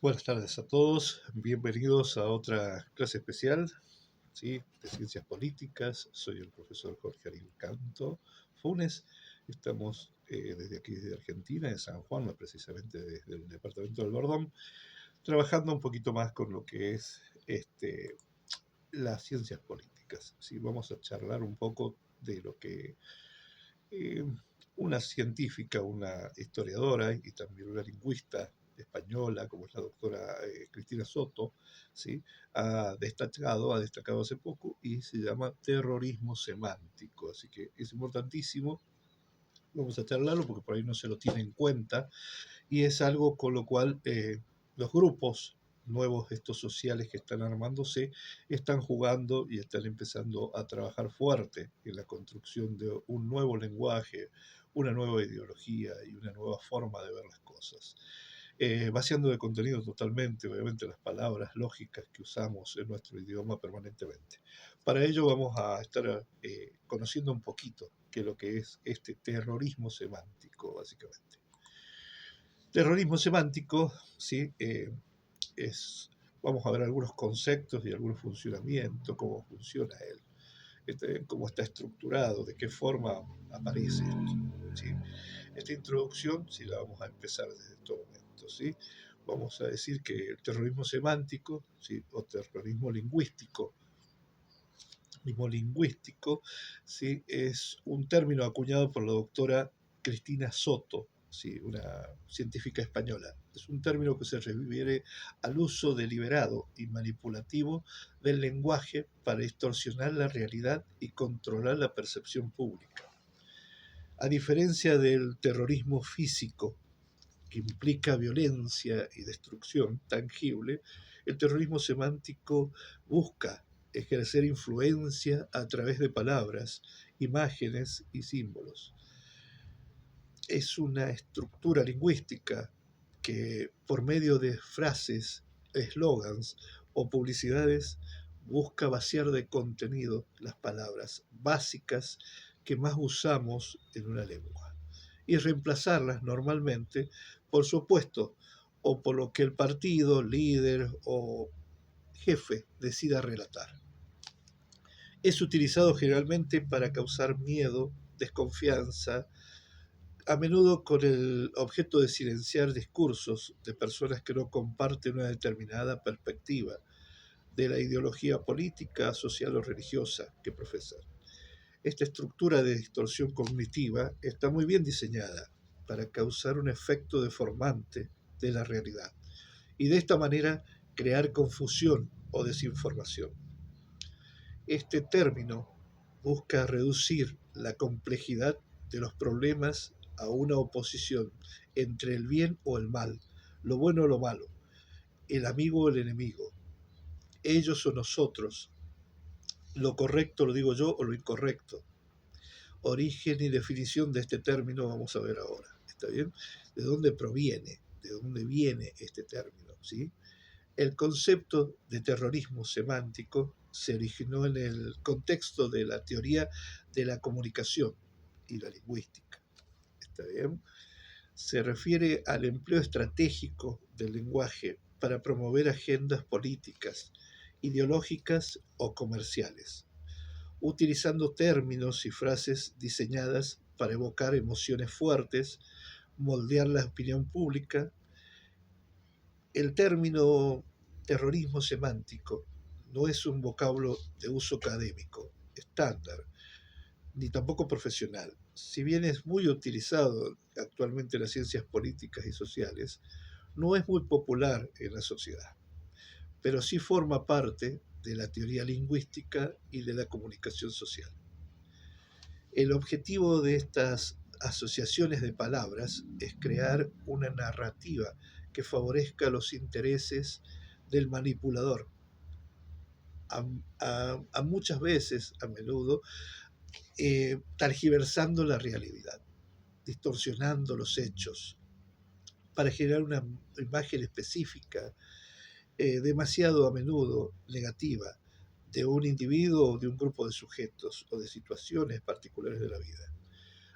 Buenas tardes a todos, bienvenidos a otra clase especial, ¿sí? De Ciencias Políticas. Soy el profesor Jorge Ariel Canto Funes. Estamos desde aquí, desde Argentina, de San Juan, más precisamente desde el departamento del Bordón, trabajando un poquito más con lo que es las ciencias políticas. ¿Sí? Vamos a charlar un poco de lo que eh, una científica, una historiadora y también una lingüista española, como es la doctora Cristina Soto, ¿sí? Ha destacado hace poco y se llama terrorismo semántico. Así que es importantísimo, vamos a charlarlo porque por ahí no se lo tiene en cuenta y es algo con lo cual los grupos nuevos, estos sociales que están armándose, están jugando y están empezando a trabajar fuerte en la construcción de un nuevo lenguaje, una nueva ideología y una nueva forma de ver las cosas. Vaciando de contenido totalmente, obviamente, las palabras lógicas que usamos en nuestro idioma permanentemente. Para ello vamos a estar conociendo un poquito qué es lo que es este terrorismo semántico, básicamente. Terrorismo semántico, ¿sí? Vamos a ver algunos conceptos y algunos funcionamientos, cómo funciona él, cómo está estructurado, de qué forma aparece esto, ¿sí? Esta introducción, si la vamos a empezar desde estos momentos, ¿sí? Vamos a decir que el terrorismo semántico, ¿sí? O terrorismo lingüístico, ¿sí? Es un término acuñado por la doctora Cristina Soto, ¿sí? Una científica española. Es un término que se refiere al uso deliberado y manipulativo del lenguaje para distorsionar la realidad y controlar la percepción pública. A diferencia del terrorismo físico, que implica violencia y destrucción tangible, el terrorismo semántico busca ejercer influencia a través de palabras, imágenes y símbolos. Es una estructura lingüística que por medio de frases, eslogans o publicidades busca vaciar de contenido las palabras básicas que más usamos en una lengua y reemplazarlas normalmente por su opuesto o por lo que el partido, líder o jefe decida relatar. Es utilizado generalmente para causar miedo, desconfianza, a menudo con el objeto de silenciar discursos de personas que no comparten una determinada perspectiva de la ideología política, social o religiosa que profesan. Esta estructura de distorsión cognitiva está muy bien diseñada para causar un efecto deformante de la realidad y de esta manera crear confusión o desinformación. Este término busca reducir la complejidad de los problemas a una oposición entre el bien o el mal, lo bueno o lo malo, el amigo o el enemigo, ellos o nosotros, lo correcto lo digo yo o lo incorrecto. Origen y definición de este término vamos a ver ahora. ¿Está bien? ¿De dónde proviene? ¿De dónde viene este término? ¿Sí? El concepto de terrorismo semántico se originó en el contexto de la teoría de la comunicación y la lingüística. ¿Está bien? Se refiere al empleo estratégico del lenguaje para promover agendas políticas, ideológicas o comerciales, utilizando términos y frases diseñadas para evocar emociones fuertes, moldear la opinión pública. El término terrorismo semántico no es un vocablo de uso académico estándar, ni tampoco profesional. Si bien es muy utilizado actualmente en las ciencias políticas y sociales, no es muy popular en la sociedad, pero sí forma parte de la teoría lingüística y de la comunicación social. El objetivo de estas asociaciones de palabras es crear una narrativa que favorezca los intereses del manipulador, a muchas veces, a menudo, tergiversando la realidad, distorsionando los hechos, para generar una imagen específica, demasiado a menudo negativa, de un individuo o de un grupo de sujetos o de situaciones particulares de la vida.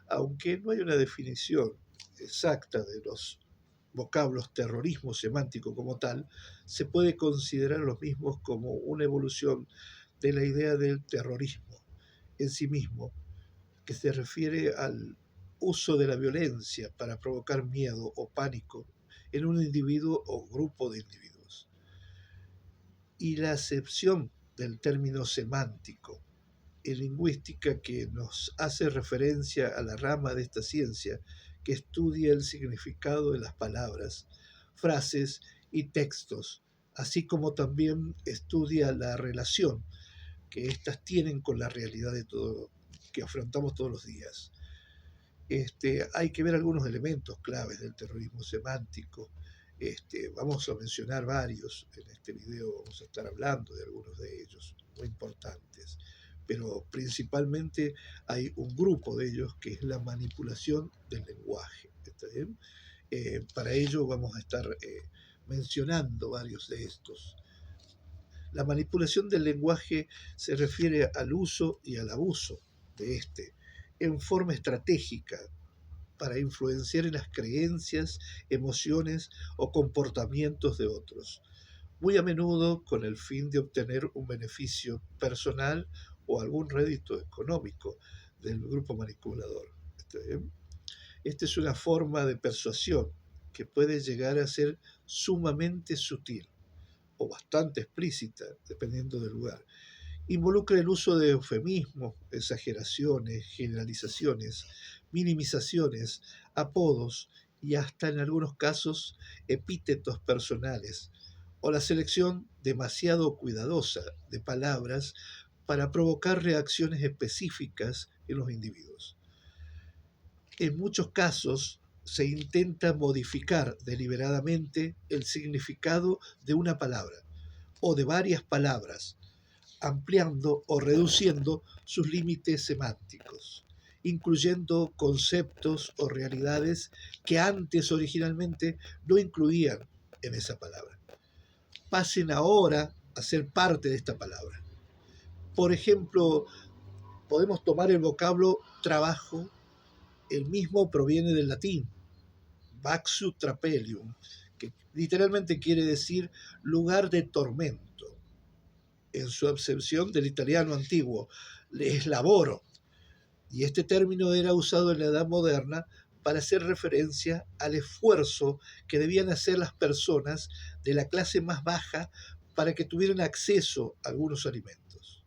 Aunque no hay una definición exacta de los vocablos terrorismo semántico como tal, se puede considerar los mismos como una evolución de la idea del terrorismo en sí mismo, que se refiere al uso de la violencia para provocar miedo o pánico en un individuo o grupo de individuos. Y la acepción del término semántico en lingüística, que nos hace referencia a la rama de esta ciencia que estudia el significado de las palabras, frases y textos, así como también estudia la relación que éstas tienen con la realidad de todo que afrontamos todos los días. Hay que ver algunos elementos claves del terrorismo semántico. Vamos a mencionar varios. En este video vamos a estar hablando de algunos de ellos, muy importantes. Pero principalmente hay un grupo de ellos que es la manipulación del lenguaje. ¿Está bien? Para ello vamos a estar mencionando varios de estos. La manipulación del lenguaje se refiere al uso y al abuso de este en forma estratégica para influenciar en las creencias, emociones o comportamientos de otros, muy a menudo con el fin de obtener un beneficio personal o algún rédito económico del grupo manipulador. ¿Está bien? Esta es una forma de persuasión que puede llegar a ser sumamente sutil o bastante explícita, dependiendo del lugar. Involucra el uso de eufemismos, exageraciones, generalizaciones, minimizaciones, apodos y hasta en algunos casos epítetos personales, o la selección demasiado cuidadosa de palabras para provocar reacciones específicas en los individuos. En muchos casos se intenta modificar deliberadamente el significado de una palabra o de varias palabras, ampliando o reduciendo sus límites semánticos, incluyendo conceptos o realidades que antes originalmente no incluían en esa palabra. Pasen ahora a ser parte de esta palabra. Por ejemplo, podemos tomar el vocablo trabajo. El mismo proviene del latín, Baxu Trapelium, que literalmente quiere decir lugar de tormento. En su acepción del italiano antiguo, es laboro, y este término era usado en la Edad Moderna para hacer referencia al esfuerzo que debían hacer las personas de la clase más baja para que tuvieran acceso a algunos alimentos.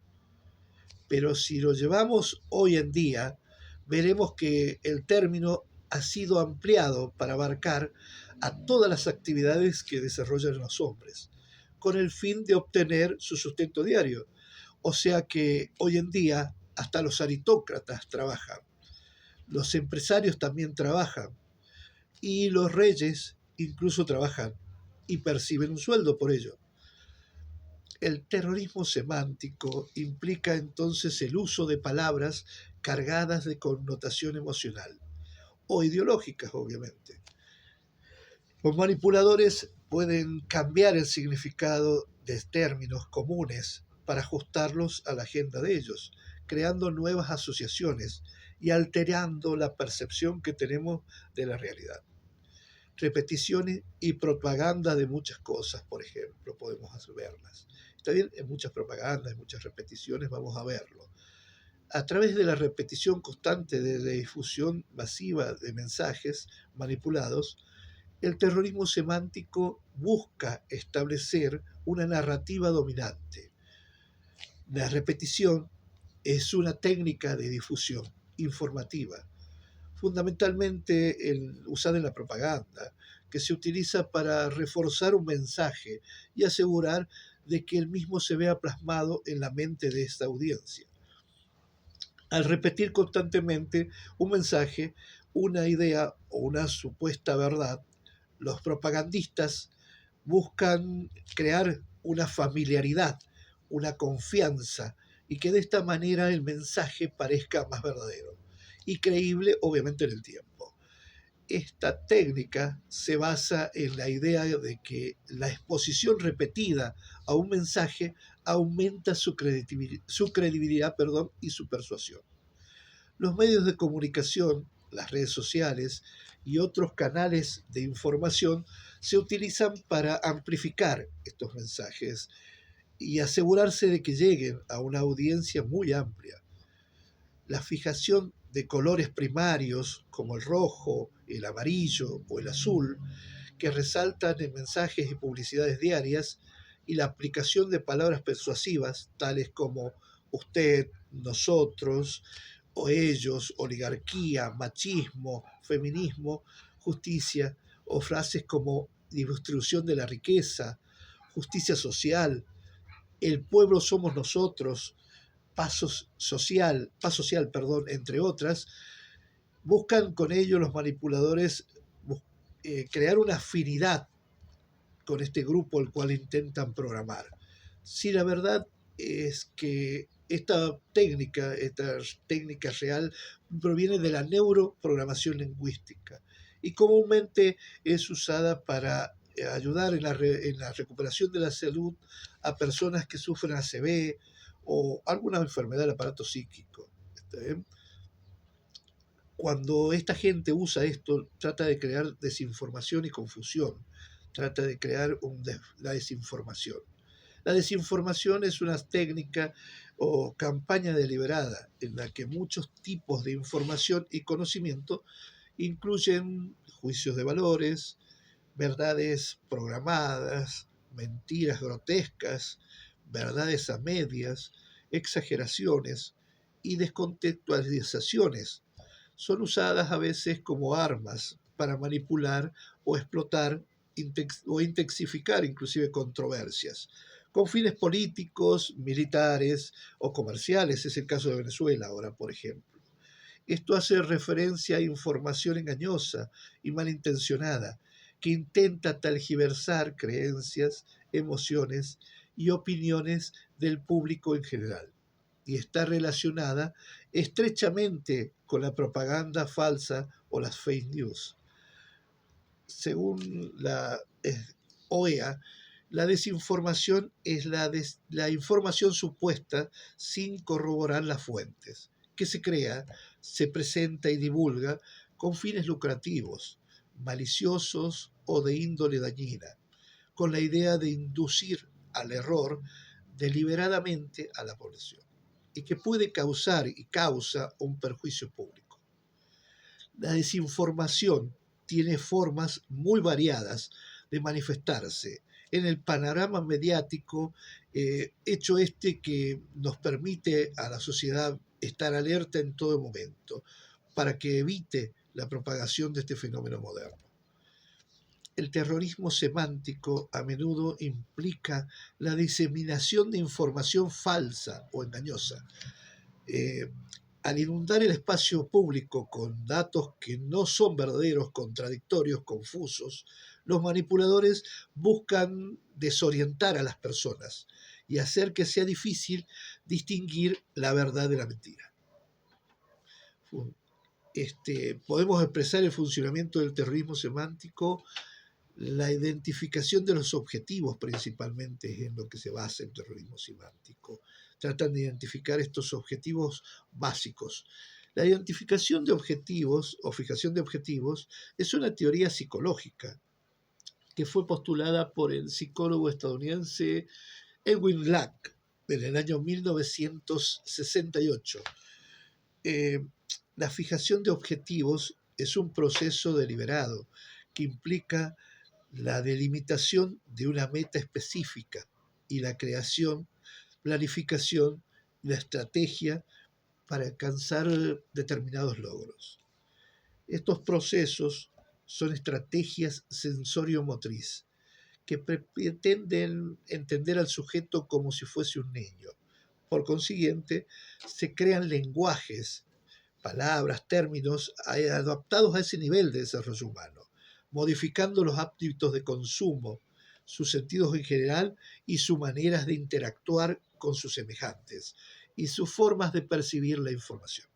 Pero si lo llevamos hoy en día, veremos que el término ha sido ampliado para abarcar a todas las actividades que desarrollan los hombres, con el fin de obtener su sustento diario. O sea que hoy en día hasta los aristócratas trabajan, los empresarios también trabajan y los reyes incluso trabajan y perciben un sueldo por ello. El terrorismo semántico implica entonces el uso de palabras cargadas de connotación emocional o ideológicas, obviamente. Los manipuladores pueden cambiar el significado de términos comunes para ajustarlos a la agenda de ellos, creando nuevas asociaciones y alterando la percepción que tenemos de la realidad. Repeticiones y propaganda de muchas cosas, por ejemplo, podemos verlas. Está bien, en muchas propagandas, en muchas repeticiones vamos a verlo. A través de la repetición constante de la difusión masiva de mensajes manipulados, el terrorismo semántico busca establecer una narrativa dominante. La repetición es una técnica de difusión informativa, fundamentalmente usada en la propaganda, que se utiliza para reforzar un mensaje y asegurar de que el mismo se vea plasmado en la mente de esta audiencia. Al repetir constantemente un mensaje, una idea o una supuesta verdad, los propagandistas buscan crear una familiaridad, una confianza, y que de esta manera el mensaje parezca más verdadero y creíble, obviamente, en el tiempo. Esta técnica se basa en la idea de que la exposición repetida a un mensaje aumenta su credibilidad, y su persuasión. Los medios de comunicación, las redes sociales y otros canales de información se utilizan para amplificar estos mensajes y asegurarse de que lleguen a una audiencia muy amplia. La fijación de colores primarios como el rojo, el amarillo o el azul, que resaltan en mensajes y publicidades diarias, y la aplicación de palabras persuasivas tales como usted, nosotros, o ellos, oligarquía, machismo, feminismo, justicia, o frases como distribución de la riqueza, justicia social, el pueblo somos nosotros, paz social, perdón, entre otras, buscan con ello los manipuladores crear una afinidad con este grupo al cual intentan programar. Si la verdad es que esta técnica real, proviene de la neuroprogramación lingüística y comúnmente es usada para ayudar en la recuperación de la salud a personas que sufren ACV o alguna enfermedad del aparato psíquico. ¿Está bien? Cuando esta gente usa esto, trata de crear desinformación y confusión, trata de crear la desinformación. La desinformación es una técnica o campaña deliberada en la que muchos tipos de información y conocimiento incluyen juicios de valores, verdades programadas, mentiras grotescas, verdades a medias, exageraciones y descontextualizaciones. Son usadas a veces como armas para manipular o explotar o intensificar inclusive controversias, con fines políticos, militares o comerciales. Es el caso de Venezuela ahora, por ejemplo. Esto hace referencia a información engañosa y malintencionada que intenta tergiversar creencias, emociones y opiniones del público en general, y está relacionada estrechamente con la propaganda falsa o las fake news. Según la OEA, la desinformación es la información supuesta sin corroborar las fuentes, que se crea, se presenta y divulga con fines lucrativos, maliciosos o de índole dañina, con la idea de inducir al error deliberadamente a la población, y que puede causar y causa un perjuicio público. La desinformación tiene formas muy variadas de manifestarse en el panorama mediático, hecho este que nos permite a la sociedad estar alerta en todo momento para que evite la propagación de este fenómeno moderno. El terrorismo semántico a menudo implica la diseminación de información falsa o engañosa. Eh, Al inundar el espacio público con datos que no son verdaderos, contradictorios, confusos, los manipuladores buscan desorientar a las personas y hacer que sea difícil distinguir la verdad de la mentira. Podemos expresar el funcionamiento del terrorismo semántico. La identificación de los objetivos principalmente es en lo que se basa el terrorismo semántico. Tratan de identificar estos objetivos básicos. La identificación de objetivos o fijación de objetivos es una teoría psicológica que fue postulada por el psicólogo estadounidense Edwin Lack en el año 1968. La fijación de objetivos es un proceso deliberado que implica la delimitación de una meta específica y la creación, planificación y la estrategia para alcanzar determinados logros. Estos procesos son estrategias sensorio-motriz que pretenden entender al sujeto como si fuese un niño. Por consiguiente, se crean lenguajes, palabras, términos adaptados a ese nivel de desarrollo humano, modificando los hábitos de consumo, sus sentidos en general y sus maneras de interactuar con sus semejantes y sus formas de percibir la información.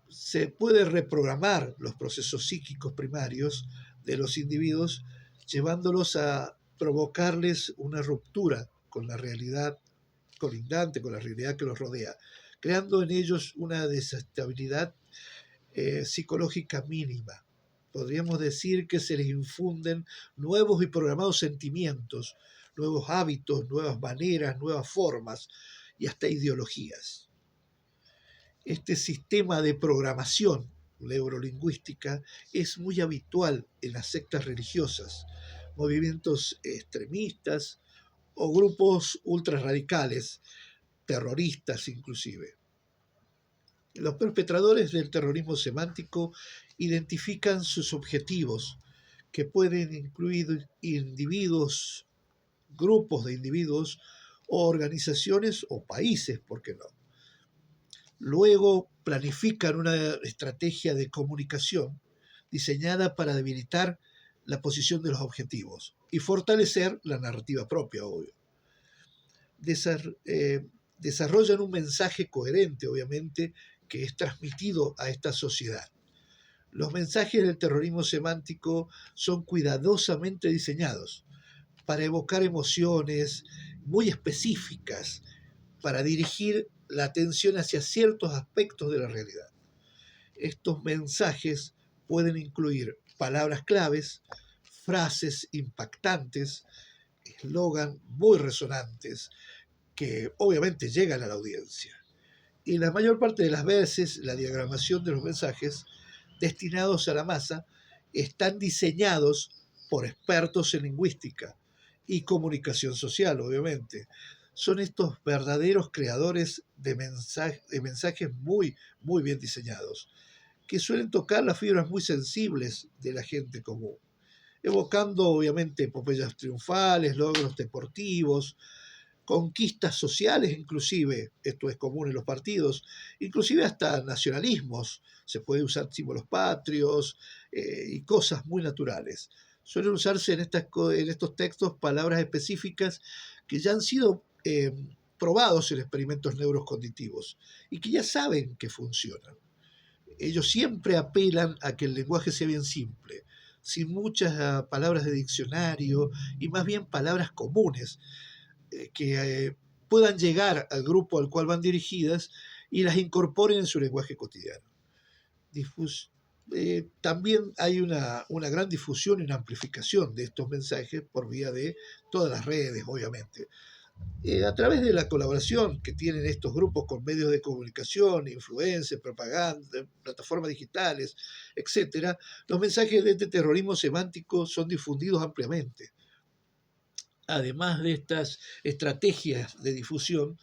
Se puede reprogramar los procesos psíquicos primarios de los individuos, llevándolos a provocarles una ruptura con la realidad colindante, con la realidad que los rodea, creando en ellos una desestabilidad psicológica mínima. Podríamos decir que se les infunden nuevos y programados sentimientos, nuevos hábitos, nuevas maneras, nuevas formas y hasta ideologías. Este sistema de programación neurolingüística es muy habitual en las sectas religiosas, movimientos extremistas o grupos ultrarradicales, terroristas inclusive. Los perpetradores del terrorismo semántico identifican sus objetivos, que pueden incluir individuos, grupos de individuos o organizaciones o países, ¿por qué no? Luego planifican una estrategia de comunicación diseñada para debilitar la posición de los objetivos y fortalecer la narrativa propia, obvio. Desarrollan un mensaje coherente, obviamente, que es transmitido a esta sociedad. Los mensajes del terrorismo semántico son cuidadosamente diseñados para evocar emociones muy específicas, para dirigir la atención hacia ciertos aspectos de la realidad. Estos mensajes pueden incluir palabras claves, frases impactantes, eslogan muy resonantes, que obviamente llegan a la audiencia. Y la mayor parte de las veces la diagramación de los mensajes destinados a la masa están diseñados por expertos en lingüística y comunicación social, obviamente. Son estos verdaderos creadores de mensajes muy, muy bien diseñados, que suelen tocar las fibras muy sensibles de la gente común, evocando obviamente epopeyas triunfales, logros deportivos, conquistas sociales inclusive, esto es común en los partidos, inclusive hasta nacionalismos, se puede usar símbolos patrios y cosas muy naturales. Suelen usarse en estos textos palabras específicas que ya han sido probados en experimentos neurocognitivos y que ya saben que funcionan. Ellos siempre apelan a que el lenguaje sea bien simple, sin muchas palabras de diccionario y más bien palabras comunes que puedan llegar al grupo al cual van dirigidas y las incorporen en su lenguaje cotidiano. También hay una gran difusión y una amplificación de estos mensajes por vía de todas las redes, obviamente. A través de la colaboración que tienen estos grupos con medios de comunicación, influencers, propaganda, plataformas digitales, etc., los mensajes de este terrorismo semántico son difundidos ampliamente. Además de estas estrategias de difusión,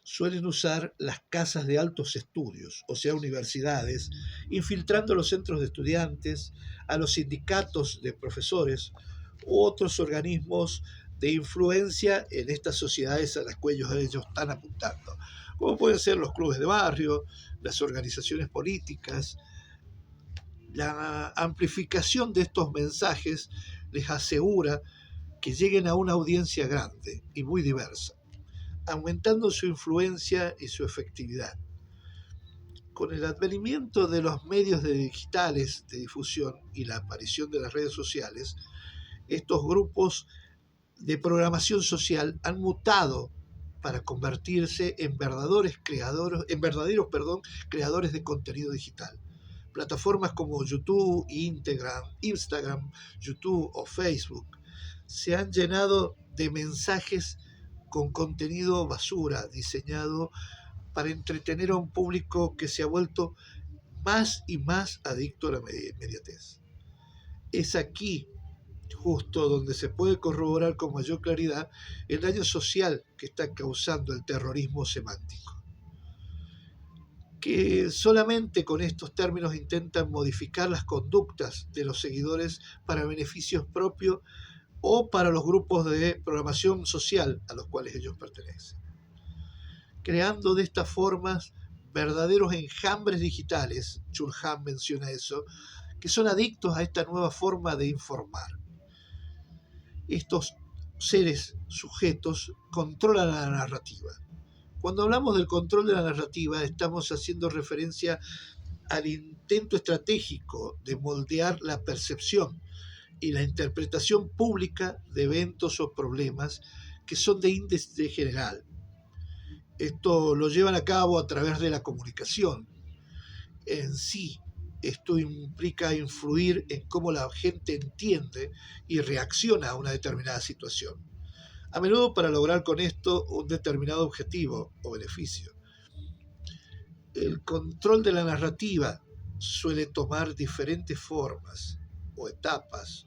suelen usar las casas de altos estudios, o sea, universidades, infiltrando a los centros de estudiantes, a los sindicatos de profesores u otros organismos de influencia en estas sociedades a las cuales ellos están apuntando, como pueden ser los clubes de barrio, las organizaciones políticas. La amplificación de estos mensajes les asegura que lleguen a una audiencia grande y muy diversa, aumentando su influencia y su efectividad. Con el advenimiento de los medios digitales de difusión y la aparición de las redes sociales, estos grupos de programación social han mutado para convertirse en verdaderos creadores de contenido digital. Plataformas como YouTube, Instagram, YouTube o Facebook se han llenado de mensajes con contenido basura diseñado para entretener a un público que se ha vuelto más y más adicto a la inmediatez. Es aquí justo donde se puede corroborar con mayor claridad el daño social que está causando el terrorismo semántico, que solamente con estos términos intentan modificar las conductas de los seguidores para beneficios propios o para los grupos de programación social a los cuales ellos pertenecen, creando de estas formas verdaderos enjambres digitales. Chulhan menciona eso, que son adictos a esta nueva forma de informar. Estos seres, sujetos, controlan la narrativa. Cuando hablamos del control de la narrativa, estamos haciendo referencia al intento estratégico de moldear la percepción y la interpretación pública de eventos o problemas que son de índice general. Esto lo llevan a cabo a través de la comunicación en sí, Esto implica influir en cómo la gente entiende y reacciona a una determinada situación, a menudo para lograr con esto un determinado objetivo o beneficio. El control de la narrativa suele tomar diferentes formas o etapas.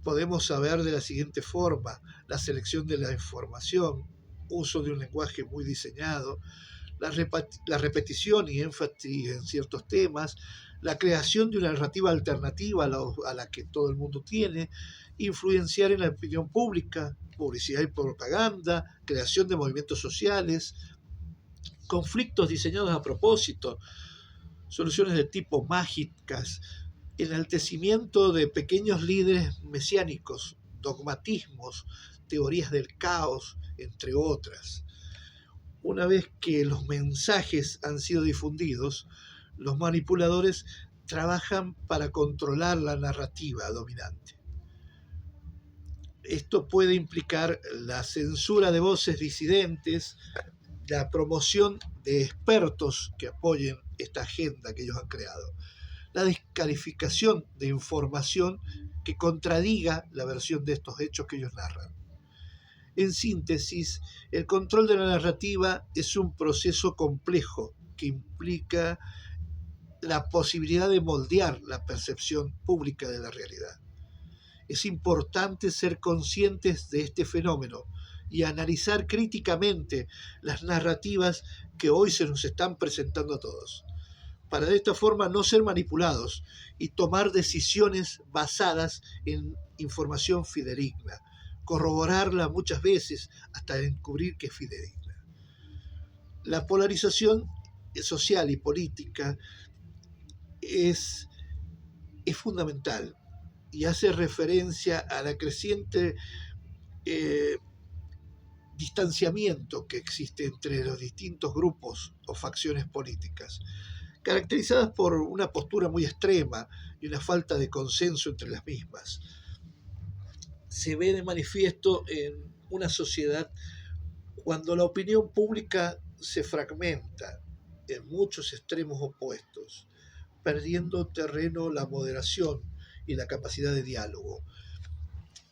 Podemos saber de la siguiente forma: la selección de la información, uso de un lenguaje muy diseñado, la repetición y énfasis en ciertos temas, la creación de una narrativa alternativa a la que todo el mundo tiene, influenciar en la opinión pública, publicidad y propaganda, creación de movimientos sociales, conflictos diseñados a propósito, soluciones de tipo mágicas, enaltecimiento de pequeños líderes mesiánicos, dogmatismos, teorías del caos, entre otras. Una vez que los mensajes han sido difundidos, los manipuladores trabajan para controlar la narrativa dominante. Esto puede implicar la censura de voces disidentes, la promoción de expertos que apoyen esta agenda que ellos han creado, la descalificación de información que contradiga la versión de estos hechos que ellos narran. En síntesis, el control de la narrativa es un proceso complejo que implica la posibilidad de moldear la percepción pública de la realidad. Es importante ser conscientes de este fenómeno y analizar críticamente las narrativas que hoy se nos están presentando a todos, para de esta forma no ser manipulados y tomar decisiones basadas en información fidedigna, corroborarla muchas veces hasta descubrir que es fidedigna. La polarización social y política es fundamental y hace referencia a la creciente distanciamiento que existe entre los distintos grupos o facciones políticas, caracterizadas por una postura muy extrema y una falta de consenso entre las mismas. Se ve de manifiesto en una sociedad cuando la opinión pública se fragmenta en muchos extremos opuestos, perdiendo terreno la moderación y la capacidad de diálogo.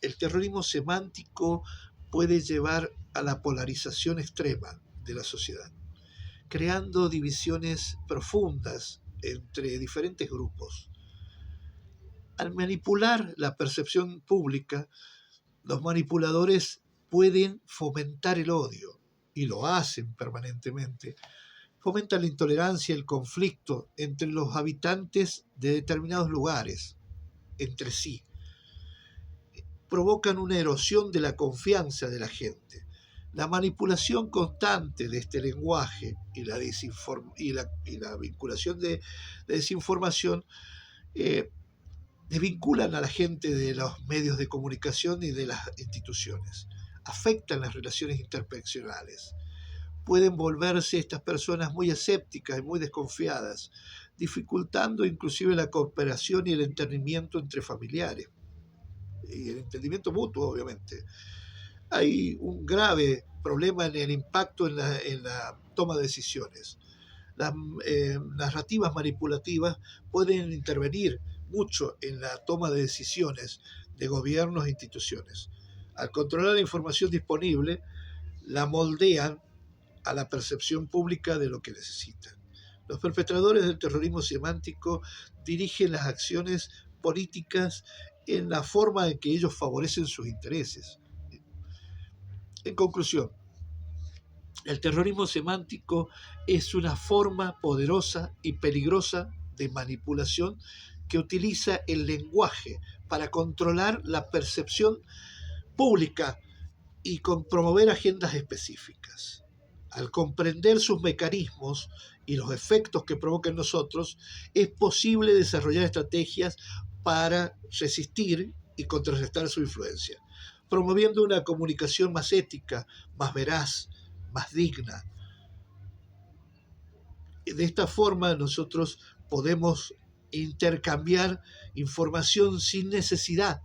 El terrorismo semántico puede llevar a la polarización extrema de la sociedad, creando divisiones profundas entre diferentes grupos. Al manipular la percepción pública, los manipuladores pueden fomentar el odio, y lo hacen permanentemente. Fomentan la intolerancia y el conflicto entre los habitantes de determinados lugares, entre sí. Provocan una erosión de la confianza de la gente. La manipulación constante de este lenguaje y la vinculación de desinformación desvinculan a la gente de los medios de comunicación y de las instituciones. Afectan las relaciones interpersonales. Pueden volverse estas personas muy escépticas y muy desconfiadas, dificultando inclusive la cooperación y el entendimiento entre familiares. Y el entendimiento mutuo, obviamente. Hay un grave problema en el impacto en la toma de decisiones. Las narrativas manipulativas pueden intervenir mucho en la toma de decisiones de gobiernos e instituciones. Al controlar la información disponible, la moldean a la percepción pública de lo que necesitan. Los perpetradores del terrorismo semántico dirigen las acciones políticas en la forma en que ellos favorecen sus intereses. En conclusión, el terrorismo semántico es una forma poderosa y peligrosa de manipulación que utiliza el lenguaje para controlar la percepción pública y promover agendas específicas. Al comprender sus mecanismos y los efectos que provoca en nosotros, es posible desarrollar estrategias para resistir y contrarrestar su influencia, promoviendo una comunicación más ética, más veraz, más digna. De esta forma nosotros podemos intercambiar información sin necesidad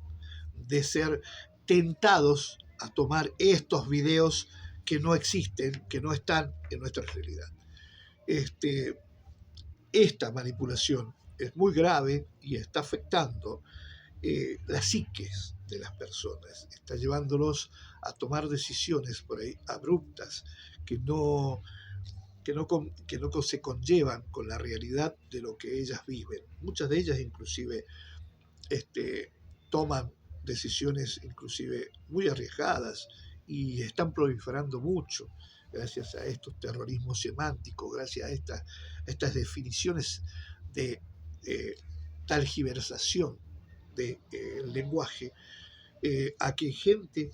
de ser tentados a tomar estos videos que no existen, que no están en nuestra realidad. Esta manipulación es muy grave y está afectando las psiques de las personas, está llevándolos a tomar decisiones por ahí abruptas que no se conllevan con la realidad de lo que ellas viven. Muchas de ellas inclusive toman decisiones inclusive muy arriesgadas y están proliferando mucho gracias a estos terrorismos semánticos, gracias a estas definiciones de eh, talgiversación del lenguaje, a que gente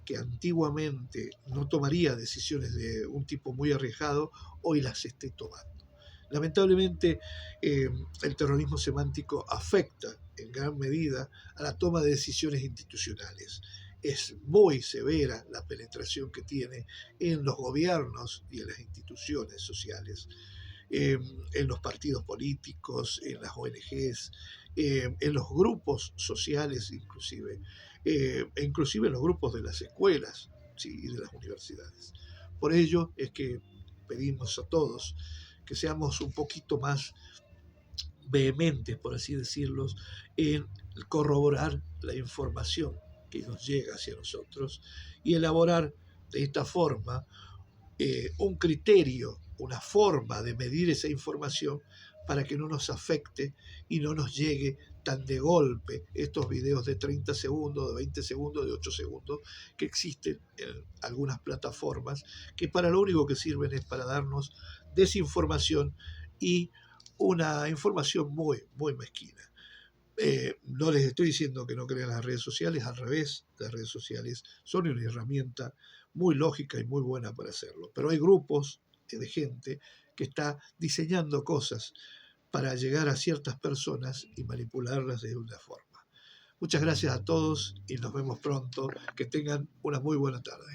que antiguamente no tomaría decisiones de un tipo muy arriesgado, hoy las esté tomando. Lamentablemente, el terrorismo semántico afecta en gran medida a la toma de decisiones institucionales. Es muy severa la penetración que tiene en los gobiernos y en las instituciones sociales, en los partidos políticos, en las ONGs, en los grupos sociales inclusive, e inclusive en los grupos de las escuelas, ¿sí? Y de las universidades. Por ello es que pedimos a todos que seamos un poquito más vehementes, por así decirlo, en corroborar la información que nos llega hacia nosotros y elaborar de esta forma un criterio, una forma de medir esa información para que no nos afecte y no nos llegue tan de golpe estos videos de 30 segundos, de 20 segundos, de 8 segundos que existen en algunas plataformas que para lo único que sirven es para darnos desinformación y una información muy, muy mezquina. No les estoy diciendo que no crean las redes sociales, al revés, las redes sociales son una herramienta muy lógica y muy buena para hacerlo, pero hay grupos de gente que está diseñando cosas para llegar a ciertas personas y manipularlas de una forma. Muchas gracias a todos y nos vemos pronto. Que tengan una muy buena tarde.